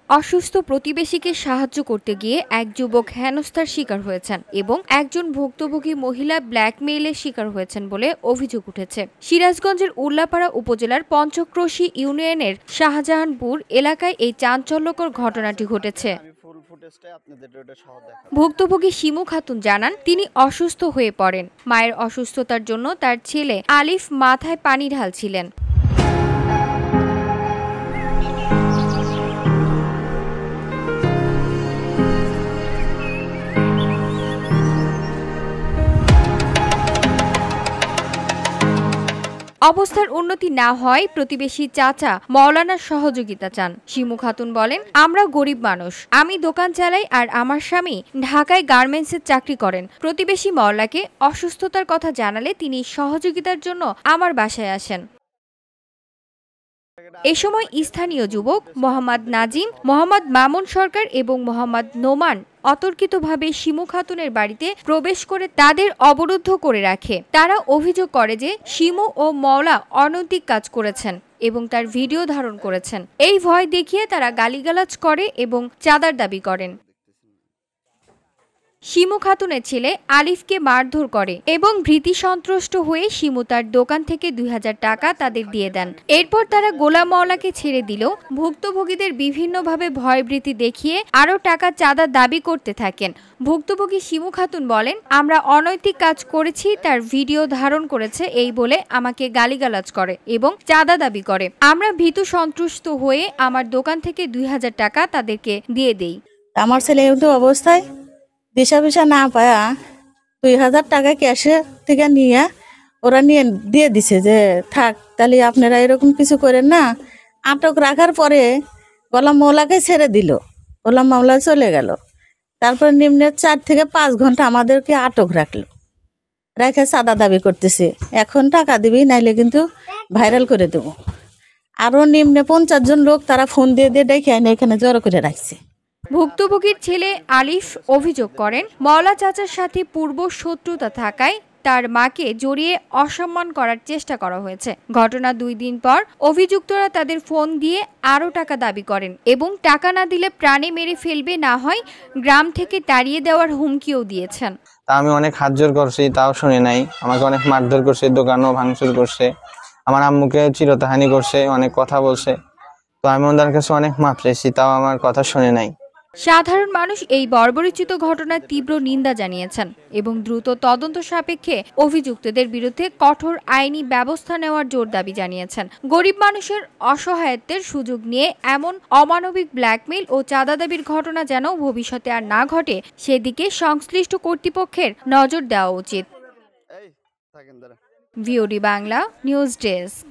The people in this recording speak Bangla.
অসুস্থ প্রতিবেশীকে সাহায্য করতে গিয়ে এক যুবক হেনস্থার শিকার হয়েছেন এবং একজন ভুক্তভোগী মহিলা ব্ল্যাকমেইলের শিকার হয়েছেন বলে অভিযোগ উঠেছে। সিরাজগঞ্জের উল্লাপাড়া উপজেলার পঞ্চক্রোশী ইউনিয়নের শাহজাহানপুর এলাকায় এই চাঞ্চল্যকর ঘটনাটি ঘটেছে। ভুক্তভোগী শিমু খাতুন জানান, তিনি অসুস্থ হয়ে পড়েন। মায়ের অসুস্থতার জন্য তার ছেলে আলিফ মাথায় পানি ঢালছিলেন। অবস্থার উন্নতি না হয় প্রতিবেশী চাচা মওলানার সহযোগিতা চান। শিমু খাতুন বলেন, আমরা গরিব মানুষ, আমি দোকান চালাই আর আমার স্বামী ঢাকায় গার্মেন্টসের চাকরি করেন। প্রতিবেশী মওলাকে অসুস্থতার কথা জানালে তিনি সহযোগিতার জন্য আমার বাসায় আসেন। এ সময় স্থানীয় যুবক মোহাম্মদ নাজিম, মোহাম্মদ মামুন সরকার এবং মোহাম্মদ নোমান অতর্কিতভাবে শিমু খাতুনের বাড়িতে প্রবেশ করে তাদের অবরুদ্ধ করে রাখে। তারা অভিযোগ করে যে শিমু ও মওলা অনৈতিক কাজ করেছেন এবং তার ভিডিও ধারণ করেছেন। এই ভয় দেখিয়ে তারা গালিগালাজ করে এবং চাঁদার দাবি করেন। শিমু খাতুনের ছেলে আলিফকে মারধর করে এবং ভীতি সন্ত্রস্ত হয়ে শিমু তার দোকান থেকে 2000 টাকা তাদের দিয়ে দেন। এরপর তারা গোলাম মওলাকে ছেড়ে দিল। ভুক্তভোগীদের বিভিন্নভাবে ভয়ভীতি দেখিয়ে আরও টাকা চাঁদা দাবি করতে থাকেন। ভুক্তভোগী শিমু খাতুন বলেন, আমরা অনৈতিক কাজ করেছি, তার ভিডিও ধারণ করেছে এই বলে আমাকে গালিগালাজ করে এবং চাঁদা দাবি করে। আমরা ভীতু সন্ত্রস্ত হয়ে আমার দোকান থেকে 2000 টাকা তাদেরকে দিয়ে দেই। আমার ছেলে অবস্থায় দিশা না পায়া 2000 টাকা ক্যাশে থেকে নিয়ে ওরা নিয়ে দিয়ে দিছে যে থাক, তাহলে আপনারা এরকম কিছু করেন না। আটক রাখার পরে গোলাম মওলাকে ছেড়ে দিল। গোলাম মওলা চলে গেল। তারপর নিম্নে 4 থেকে 5 ঘন্টা আমাদেরকে আটক রাখলো, রেখে চাঁদা দাবি করতেছে। এখন টাকা দিবি, নাইলে কিন্তু ভাইরাল করে দেবো। আরও নিম্নে 50 জন লোক তারা ফোন দিয়ে ডেকে এনে এখানে জড়ো করে রাখছে। ভুক্তভোগীর ছেলে আলিফ অভিযোগ করেন, মওলা চাচার সাথে পূর্ব শত্রুতা থাকায় তার মাকে জড়িয়ে অসম্মান করার চেষ্টা করা হয়েছে। ঘটনা 2 দিন পর অভিযুক্তরা তাদের ফোন দিয়ে আরও টাকা দাবি করেন এবং টাকা না দিলে প্রাণে মেরে ফেলবে, না হয় গ্রাম থেকে তাড়িয়ে দেওয়ার হুমকিও দিয়েছেন। আমি অনেক হাত জোর করছি, তাও শুনে নাই। আমাকে অনেক মারধর করছে, দোকানও ভাঙচুর করছে, আমার আম্মুকে চিরতাহানি করছে, অনেক কথা বলছে। তো আমি ওদের কাছে অনেক মাপ চাইছি, তাও আমার কথা শুনে নাই। সাধারণ মানুষ এই বর্বরোচিত ঘটনার তীব্র নিন্দা জানিয়েছেন এবং দ্রুত তদন্ত সাপেক্ষে অভিযুক্তদের বিরুদ্ধে কঠোর আইনি ব্যবস্থা নেওয়ার জোর দাবি জানিয়েছেন। গরিব মানুষের অসহায়ত্বের সুযোগ নিয়ে এমন অমানবিক ব্ল্যাকমেইল ও চাঁদা দাবির ঘটনা যেন ভবিষ্যতে আর না ঘটে, সেদিকে সংশ্লিষ্ট কর্তৃপক্ষের নজর দেওয়া উচিত। VOD Bangla news desk.